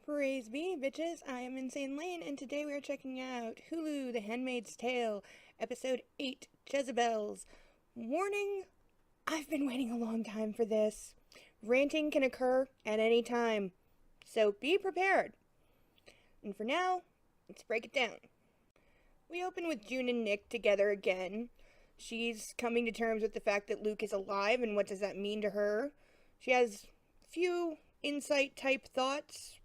Praise be, bitches. I am InsaneLayne, and today we are checking out Hulu, The Handmaid's Tale, Episode 8, Jezebels. Warning, I've been waiting a long time for this. Ranting can occur at any time, so be prepared. And for now, let's break it down. We open with June and Nick together again. She's coming to terms with the fact that Luke is alive, and what does that mean to her? She has a few insight-type thoughts.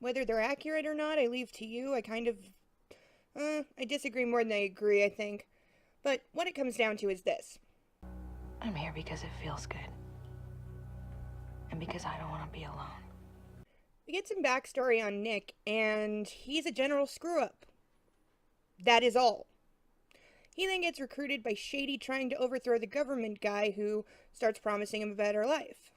Whether they're accurate or not, I leave to you. I disagree more than I agree, I think. But what it comes down to is this. I'm here because it feels good. And because I don't want to be alone. We get some backstory on Nick, and he's a general screw-up. That is all. He then gets recruited by Shady trying to overthrow the government guy who starts promising him a better life.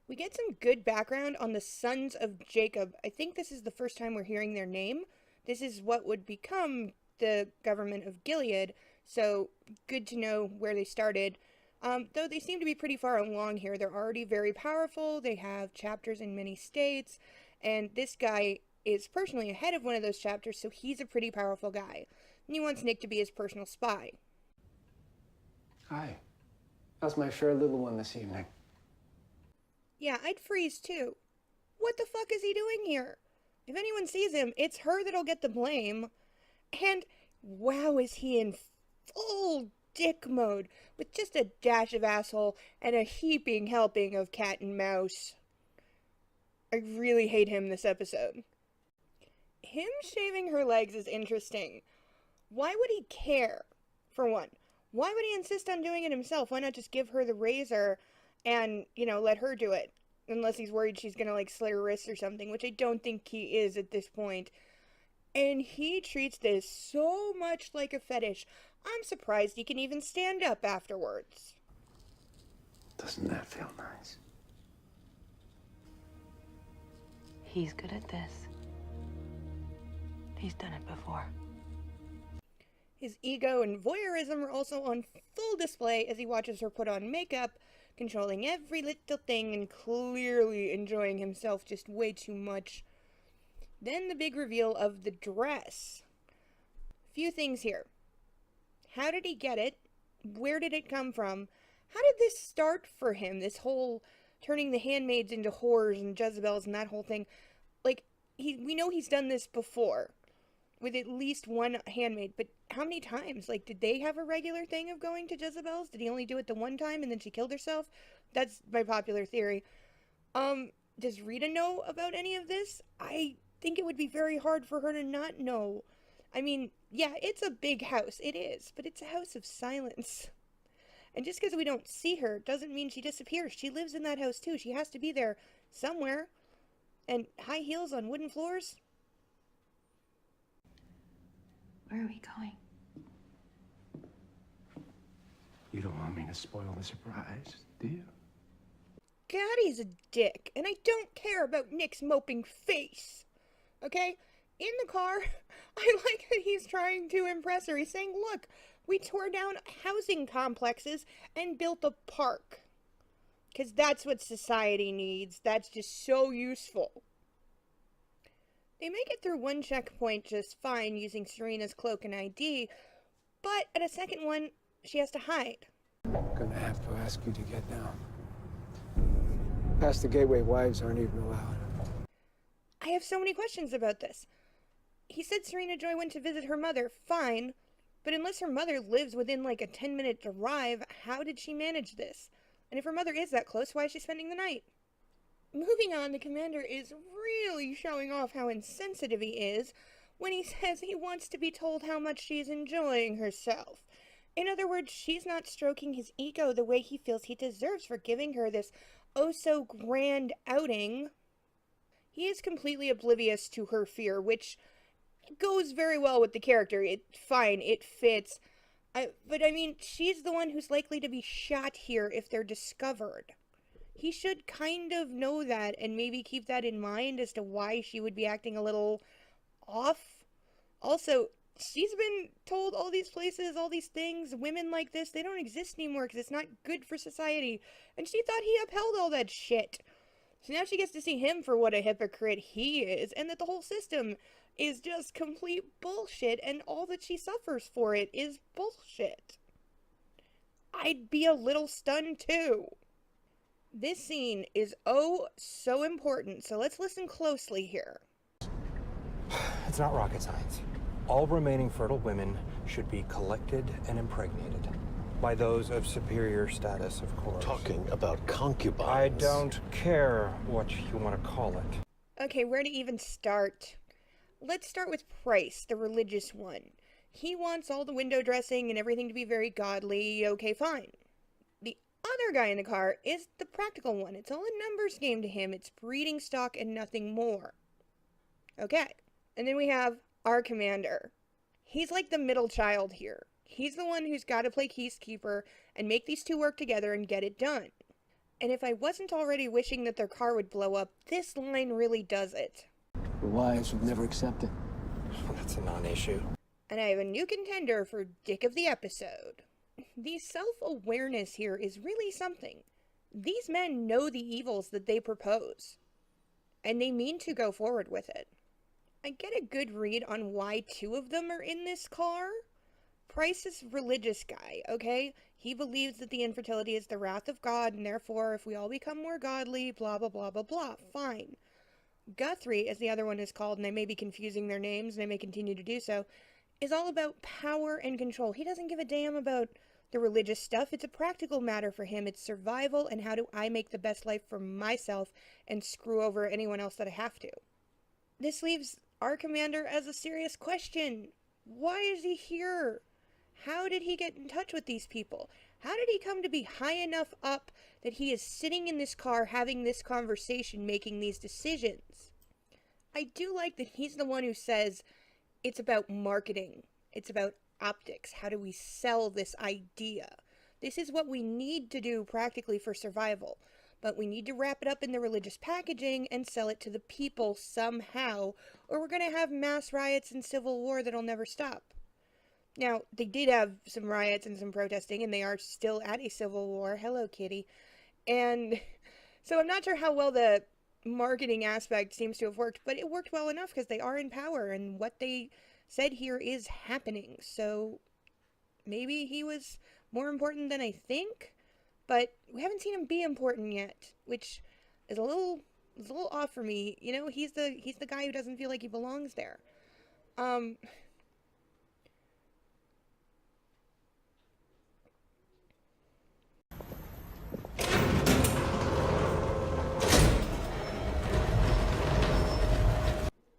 We get some good background on the sons of Jacob. I think this is the first time we're hearing their name. This is what would become the government of Gilead, so good to know where they started. Though they seem to be pretty far along here. They're already very powerful, they have chapters in many states, and this guy is personally ahead of one of those chapters, so he's a pretty powerful guy. And he wants Nick to be his personal spy. Hi. How's my fair little one this evening? Yeah, I'd freeze too. What the fuck is he doing here? If anyone sees him, it's her that'll get the blame. And wow, is he in full dick mode, with just a dash of asshole and a heaping helping of cat and mouse. I really hate him this episode. Him shaving her legs is interesting. Why would he care, for one? Why would he insist on doing it himself? Why not just give her the razor and, let her do it? Unless he's worried she's gonna, slit her wrists or something, which I don't think he is at this point. And he treats this so much like a fetish. I'm surprised he can even stand up afterwards. Doesn't that feel nice? He's good at this. He's done it before. His ego and voyeurism are also on full display as he watches her put on makeup, controlling every little thing and clearly enjoying himself just way too much. Then the big reveal of the dress. Few things here. How did he get it? Where did it come from? How did this start for him? This whole turning the handmaids into whores and Jezebels and that whole thing. We know he's done this before with at least one handmaid, but how many times? Did they have a regular thing of going to Jezebels? Did he only do it the one time and then she killed herself? That's my popular theory. Does Rita know about any of this? I think it would be very hard for her to not know. I mean, yeah, it's a big house. It is, but it's a house of silence. And just because we don't see her doesn't mean she disappears. She lives in that house too. She has to be there somewhere. And high heels on wooden floors? Where are we going? You don't want me to spoil the surprise, do you? God, he's a dick. And I don't care about Nick's moping face. Okay? In the car, I like that he's trying to impress her. He's saying, look, we tore down housing complexes and built a park. Because that's what society needs. That's just so useful. They make it through one checkpoint just fine using Serena's cloak and ID, but at a second one, she has to hide. I'm gonna have to ask you to get down. Past the gateway, wives aren't even allowed. I have so many questions about this. He said Serena Joy went to visit her mother, fine, but unless her mother lives within a 10-minute drive, how did she manage this? And if her mother is that close, why is she spending the night? Moving on, the commander is really showing off how insensitive he is when he says he wants to be told how much she's enjoying herself. In other words, she's not stroking his ego the way he feels he deserves for giving her this oh-so-grand outing. He is completely oblivious to her fear, which goes very well with the character. Fine, it fits. But I mean, she's the one who's likely to be shot here if they're discovered. He should kind of know that and maybe keep that in mind as to why she would be acting a little off. Also, she's been told all these places, all these things, women like this, they don't exist anymore because it's not good for society. And she thought he upheld all that shit. So now she gets to see him for what a hypocrite he is, and that the whole system is just complete bullshit, and all that she suffers for it is bullshit. I'd be a little stunned too. This scene is oh so important, so let's listen closely here. It's not rocket science. All remaining fertile women should be collected and impregnated. By those of superior status, of course. Talking about concubines. I don't care what you want to call it. Okay, where to even start? Let's start with Price, the religious one. He wants all the window dressing and everything to be very godly. Okay, fine. The other guy in the car is the practical one. It's all a numbers game to him. It's breeding stock and nothing more. Okay. And then we have our commander. He's like the middle child here. He's the one who's got to play peacekeeper and make these two work together and get it done. And if I wasn't already wishing that their car would blow up, this line really does it. The wives would never accept it. That's a non-issue. And I have a new contender for Dick of the Episode. The self-awareness here is really something. These men know the evils that they propose, and they mean to go forward with it. I get a good read on why two of them are in this car. Price is a religious guy, okay? He believes that the infertility is the wrath of God, and therefore, if we all become more godly, blah, blah, blah, blah, blah, fine. Guthrie, as the other one is called, and I may be confusing their names, and I may continue to do so, is all about power and control. He doesn't give a damn about the religious stuff. It's a practical matter for him. It's survival, and how do I make the best life for myself and screw over anyone else that I have to. This leaves our commander as a serious question. Why is he here? How did he get in touch with these people? How did he come to be high enough up that he is sitting in this car having this conversation, making these decisions? I do like that he's the one who says it's about marketing. It's about optics. How do we sell this idea? This is what we need to do practically for survival. But we need to wrap it up in the religious packaging and sell it to the people somehow, or we're going to have mass riots and civil war that'll never stop. Now, they did have some riots and some protesting, and they are still at a civil war. Hello, kitty. And so I'm not sure how well the marketing aspect seems to have worked, but it worked well enough because they are in power, and what they said here is happening. So maybe he was more important than I think, but we haven't seen him be important yet, which is a little off for me. You know, he's the guy who doesn't feel like he belongs there.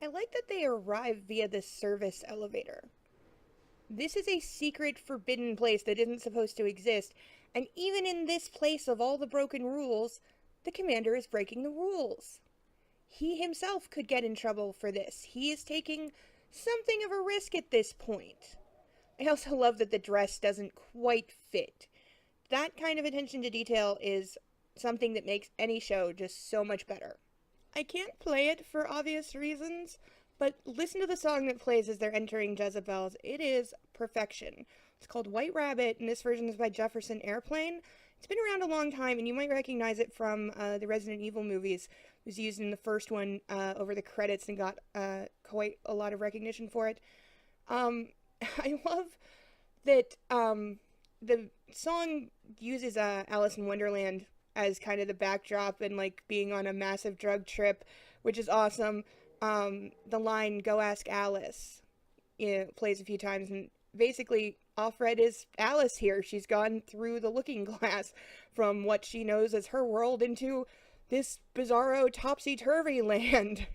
I like that they arrive via this service elevator. This is a secret, forbidden place that isn't supposed to exist, and even in this place of all the broken rules, the commander is breaking the rules. He himself could get in trouble for this. He is taking something of a risk at this point. I also love that the dress doesn't quite fit. That kind of attention to detail is something that makes any show just so much better. I can't play it for obvious reasons, but listen to the song that plays as they're entering Jezebels. It is perfection. It's called White Rabbit, and this version is by Jefferson Airplane. It's been around a long time, and you might recognize it from the Resident Evil movies. It was used in the first one over the credits and got quite a lot of recognition for it. I love that the song uses Alice in Wonderland as kind of the backdrop and like being on a massive drug trip, which is awesome. The line "Go ask Alice," plays a few times, and basically Offred is Alice here. She's gone through the looking glass from what she knows as her world into this bizarro topsy-turvy land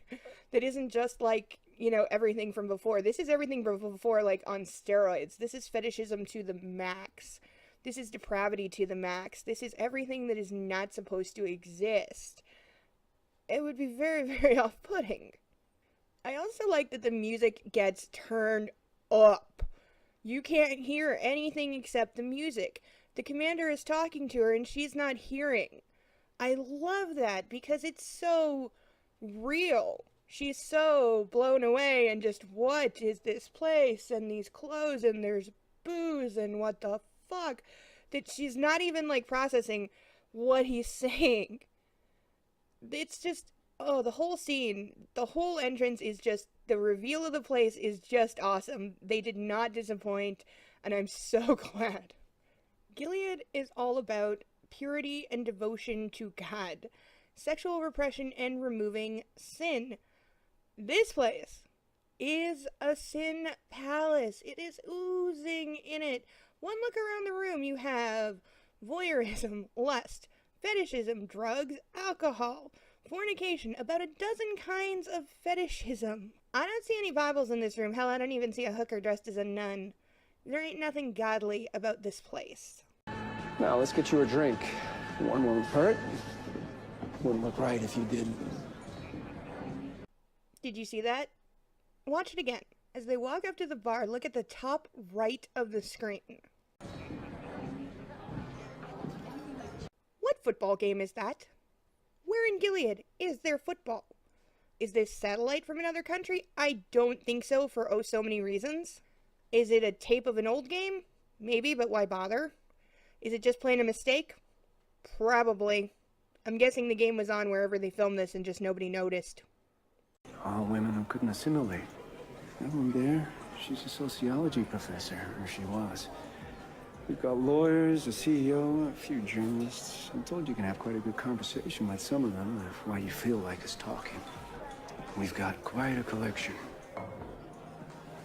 that isn't just like, you know, everything from before. This is everything from before, like on steroids. This is fetishism to the max. This is depravity to the max. This is everything that is not supposed to exist. It would be very, very off-putting. I also like that the music gets turned up. You can't hear anything except the music. The commander is talking to her and she's not hearing. I love that because it's so real. She's so blown away and just, what is this place and these clothes and there's booze and what the fuck, that she's not even like processing what he's saying. It's just, oh, the whole scene, the whole entrance is just, the reveal of the place is just awesome. They did not disappoint, and I'm so glad. Gilead is all about purity and devotion to God, sexual repression and removing sin. This place is a sin palace. It is oozing in it. One look around the room, you have voyeurism, lust, fetishism, drugs, alcohol, fornication, about a dozen kinds of fetishism. I don't see any Bibles in this room. Hell, I don't even see a hooker dressed as a nun. There ain't nothing godly about this place. Now, let's get you a drink. One won't hurt. Wouldn't look right if you didn't. Did you see that? Watch it again. As they walk up to the bar, look at the top right of the screen. What football game is that? Where in Gilead is there football? Is this satellite from another country? I don't think so, for oh so many reasons. Is it a tape of an old game? Maybe, but why bother? Is it just plain a mistake? Probably. I'm guessing the game was on wherever they filmed this and just nobody noticed. All women who couldn't assimilate. That one there, she's a sociology professor, or she was. We've got lawyers, a CEO, a few journalists. I'm told you can have quite a good conversation with some of them if why you feel like is talking. We've got quite a collection.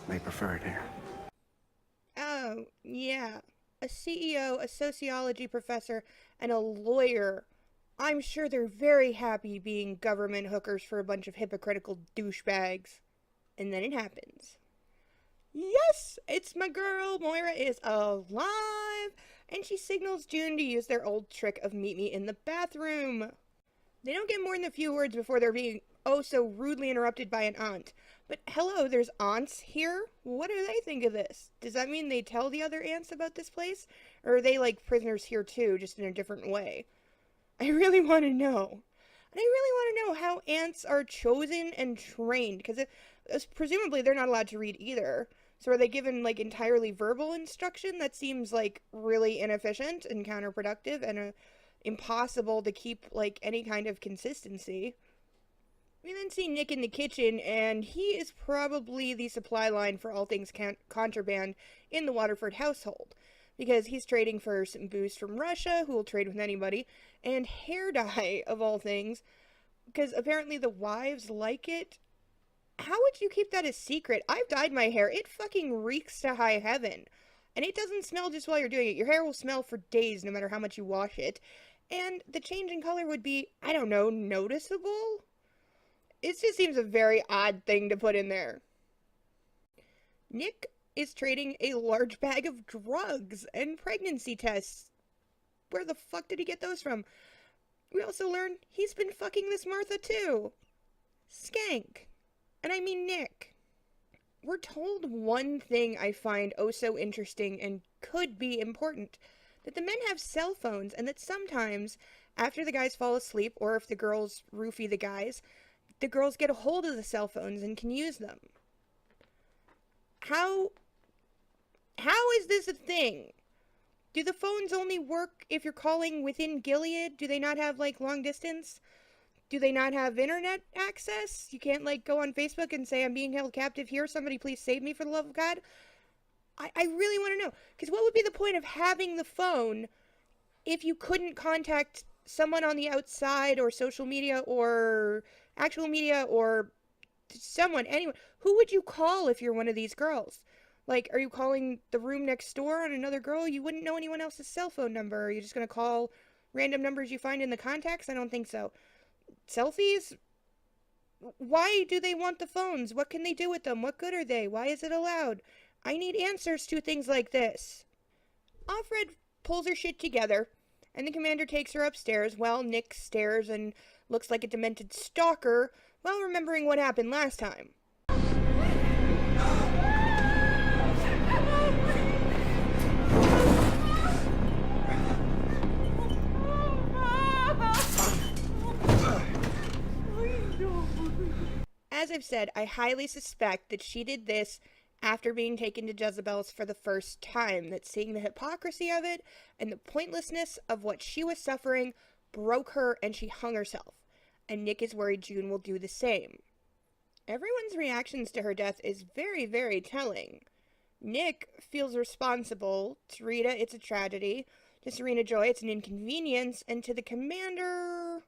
They prefer it here. Oh, yeah. A CEO, a sociology professor, and a lawyer. I'm sure they're very happy being government hookers for a bunch of hypocritical douchebags. And then it happens. Yes! It's my girl! Moira is alive! And she signals June to use their old trick of meet me in the bathroom. They don't get more than a few words before they're being oh so rudely interrupted by an aunt. But hello, there's aunts here? What do they think of this? Does that mean they tell the other aunts about this place? Or are they like prisoners here too, just in a different way? I really want to know. And I really want to know how ants are chosen and trained, because presumably they're not allowed to read either. So are they given like entirely verbal instruction? That seems like really inefficient and counterproductive and impossible to keep like any kind of consistency. We then see Nick in the kitchen, and he is probably the supply line for all things contraband in the Waterford household, because he's trading for some booze from Russia, who will trade with anybody, and hair dye, of all things, because apparently the wives like it. How would you keep that a secret? I've dyed my hair. It fucking reeks to high heaven. And it doesn't smell just while you're doing it. Your hair will smell for days, no matter how much you wash it. And the change in color would be, I don't know, noticeable? It just seems a very odd thing to put in there. Nick is trading a large bag of drugs and pregnancy tests. Where the fuck did he get those from? We also learn he's been fucking this Martha too. Skank. And I mean Nick. We're told one thing I find oh so interesting and could be important. That the men have cell phones, and that sometimes, after the guys fall asleep, or if the girls roofie the guys get a hold of the cell phones and can use them. How is this a thing? Do the phones only work if you're calling within Gilead? Do they not have, like, long distance? Do they not have internet access? You can't, like, go on Facebook and say, I'm being held captive here, somebody please save me for the love of God? I really want to know. Because what would be the point of having the phone if you couldn't contact someone on the outside, or social media, or actual media, or someone, anyone? Who would you call if you're one of these girls? Like, are you calling the room next door on another girl? You wouldn't know anyone else's cell phone number. Are you just going to call random numbers you find in the contacts? I don't think so. Selfies? Why do they want the phones? What can they do with them? What good are they? Why is it allowed? I need answers to things like this. Offred pulls her shit together, and the commander takes her upstairs while Nick stares and looks like a demented stalker while remembering what happened last time. As I've said, I highly suspect that she did this after being taken to Jezebels for the first time, that seeing the hypocrisy of it and the pointlessness of what she was suffering broke her and she hung herself. and Nick is worried June will do the same. Everyone's reactions to her death is very, very telling. Nick feels responsible. To Rita, it's a tragedy. To Serena Joy, it's an inconvenience. And to the commander,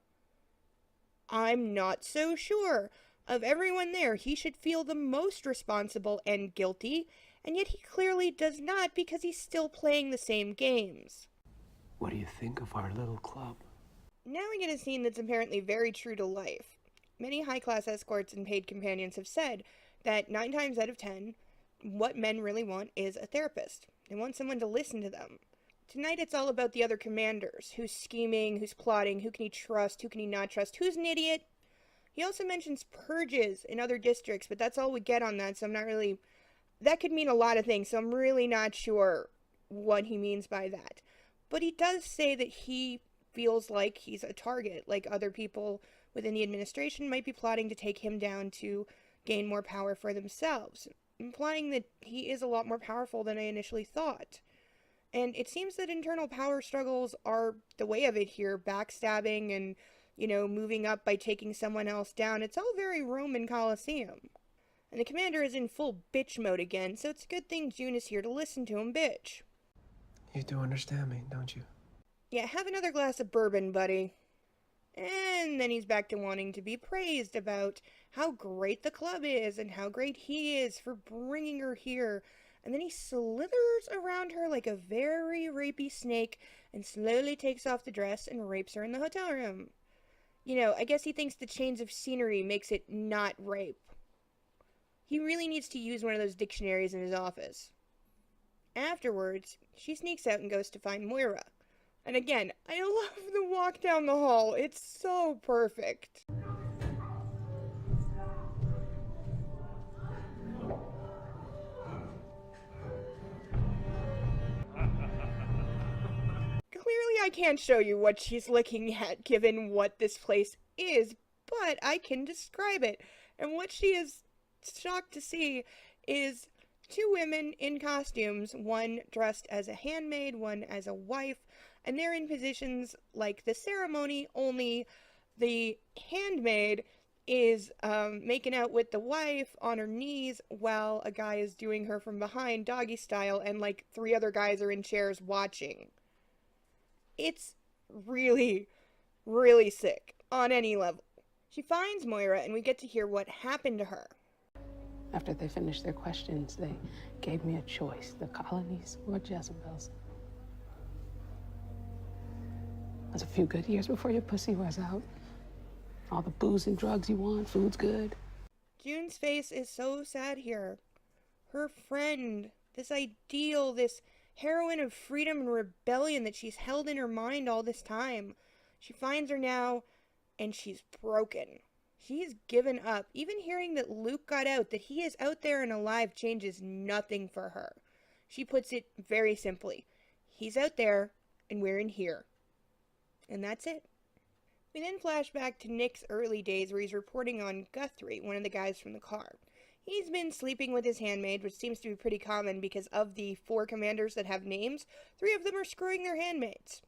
I'm not so sure. Of everyone there, he should feel the most responsible and guilty, and yet he clearly does not because he's still playing the same games. What do you think of our little club? Now we get a scene that's apparently very true to life. Many high-class escorts and paid companions have said that 9 times out of 10, what men really want is a therapist. They want someone to listen to them. Tonight it's all about the other commanders. Who's scheming, who's plotting, who can he trust, who can he not trust, who's an idiot. He also mentions purges in other districts, but that's all we get on that, so I'm not really... That could mean a lot of things, so I'm really not sure what he means by that. But he does say that he feels like he's a target, like other people within the administration might be plotting to take him down to gain more power for themselves, implying that he is a lot more powerful than I initially thought. And it seems that internal power struggles are the way of it here, backstabbing and, moving up by taking someone else down. It's all very Roman Colosseum. And the commander is in full bitch mode again, so it's a good thing June is here to listen to him bitch. You do understand me, don't you? Yeah, have another glass of bourbon, buddy. And then he's back to wanting to be praised about how great the club is and how great he is for bringing her here. And then he slithers around her like a very rapey snake and slowly takes off the dress and rapes her in the hotel room. I guess he thinks the change of scenery makes it not rape. He really needs to use one of those dictionaries in his office. Afterwards, she sneaks out and goes to find Moira. And again, I love the walk down the hall. It's so perfect. Clearly I can't show you what she's looking at given what this place is, but I can describe it. And what she is shocked to see is 2 women in costumes, one dressed as a handmaid, one as a wife, and they're in positions like the ceremony, only the handmaid is making out with the wife on her knees while a guy is doing her from behind doggy style, and 3 other guys are in chairs watching. It's really, really sick on any level. She finds Moira and we get to hear what happened to her. After they finished their questions, they gave me a choice, the colonies or Jezebels. There's a few good years before your pussy wears out. All the booze and drugs you want, food's good. June's face is so sad here. Her friend, this ideal, this heroine of freedom and rebellion that she's held in her mind all this time. She finds her now, and she's broken. She's given up. Even hearing that Luke got out, that he is out there and alive, changes nothing for her. She puts it very simply. He's out there, and we're in here. And that's it. We then flash back to Nick's early days where he's reporting on Guthrie, one of the guys from the car. He's been sleeping with his handmaid, which seems to be pretty common because of the 4 commanders that have names, 3 of them are screwing their handmaids.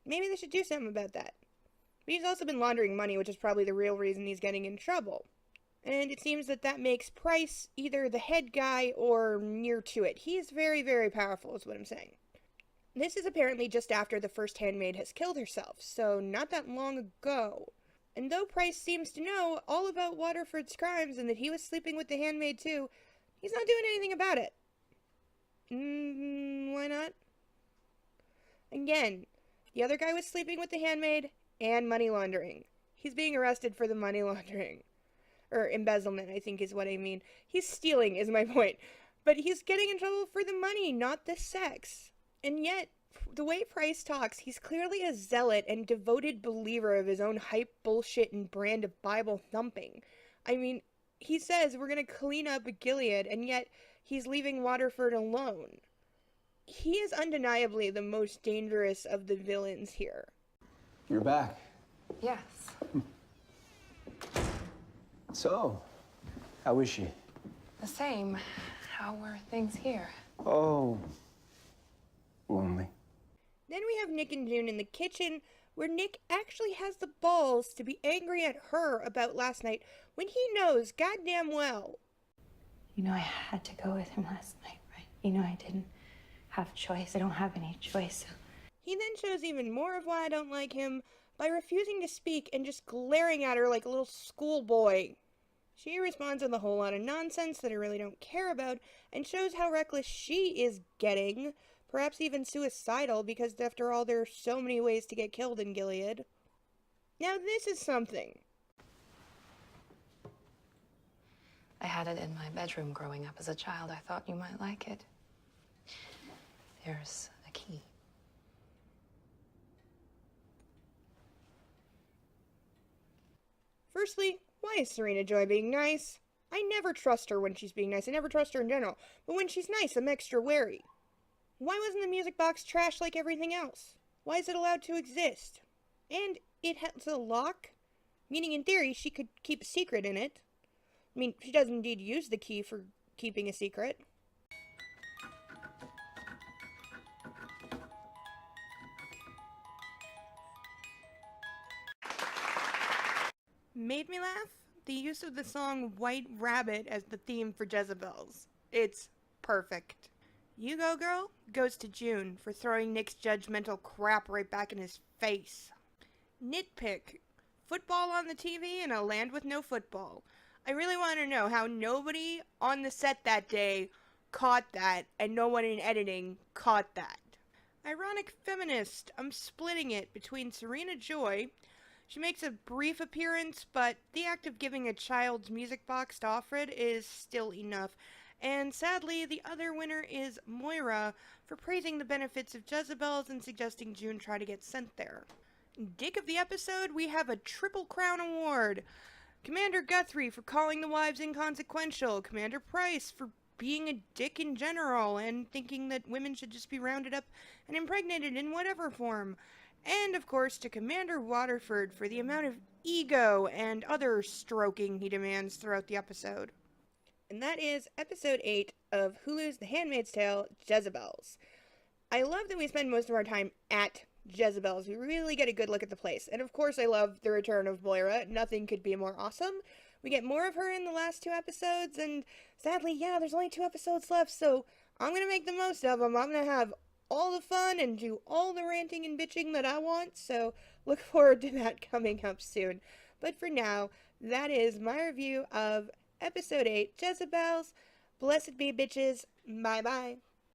Maybe they should do something about that. But he's also been laundering money, which is probably the real reason he's getting in trouble. And it seems that makes Price either the head guy or near to it. He's very, very powerful, is what I'm saying. This is apparently just after the first handmaid has killed herself, so not that long ago. And though Price seems to know all about Waterford's crimes and that he was sleeping with the handmaid too, he's not doing anything about it. Why not? Again, the other guy was sleeping with the handmaid and money laundering. He's being arrested for the money laundering. Or embezzlement, I think is what I mean. He's stealing, is my point. But he's getting in trouble for the money, not the sex. And yet, the way Price talks, he's clearly a zealot and devoted believer of his own hype bullshit and brand of Bible thumping. I mean, he says we're going to clean up Gilead, and yet he's leaving Waterford alone. He is undeniably the most dangerous of the villains here. You're back. Yes. So, how is she? The same. How were things here? Oh, lonely. Then we have Nick and June in the kitchen where Nick actually has the balls to be angry at her about last night when he knows goddamn well. You know I had to go with him last night, right? You know I didn't have a choice. I don't have any choice. He then shows even more of why I don't like him by refusing to speak and just glaring at her like a little schoolboy. She responds with a whole lot of nonsense that I really don't care about and shows how reckless she is getting, perhaps even suicidal, because after all, there are so many ways to get killed in Gilead. Now this is something. I had it in my bedroom growing up as a child. I thought you might like it. There's a key. Firstly, why is Serena Joy being nice? I never trust her when she's being nice. I never trust her in general. But when she's nice, I'm extra wary. Why wasn't the music box trash like everything else? Why is it allowed to exist? And it has a lock? Meaning, in theory, she could keep a secret in it. I mean, she does indeed use the key for keeping a secret. Made me laugh? The use of the song White Rabbit as the theme for Jezebels. It's perfect. You Go Girl goes to June for throwing Nick's judgmental crap right back in his face. Nitpick. Football on the TV in a land with no football. I really want to know how nobody on the set that day caught that and no one in editing caught that. Ironic feminist. I'm splitting it between Serena Joy. She makes a brief appearance, but the act of giving a child's music box to Offred is still enough. And sadly, the other winner is Moira for praising the benefits of Jezebels and suggesting June try to get sent there. Dick of the episode, we have a Triple Crown Award. Commander Guthrie for calling the wives inconsequential. Commander Price for being a dick in general and thinking that women should just be rounded up and impregnated in whatever form. And, of course, to Commander Waterford for the amount of ego and other stroking he demands throughout the episode. And that is episode 8 of Hulu's The Handmaid's Tale, Jezebels. I love that we spend most of our time at Jezebels. We really get a good look at the place. And, of course, I love the return of Moira. Nothing could be more awesome. We get more of her in the last 2 episodes, and sadly, yeah, there's only 2 episodes left, so I'm going to make the most of them. I'm going to have all the fun and do all the ranting and bitching that I want, so look forward to that coming up soon. But for now, that is my review of episode 8, Jezebels. Blessed be bitches. Bye bye.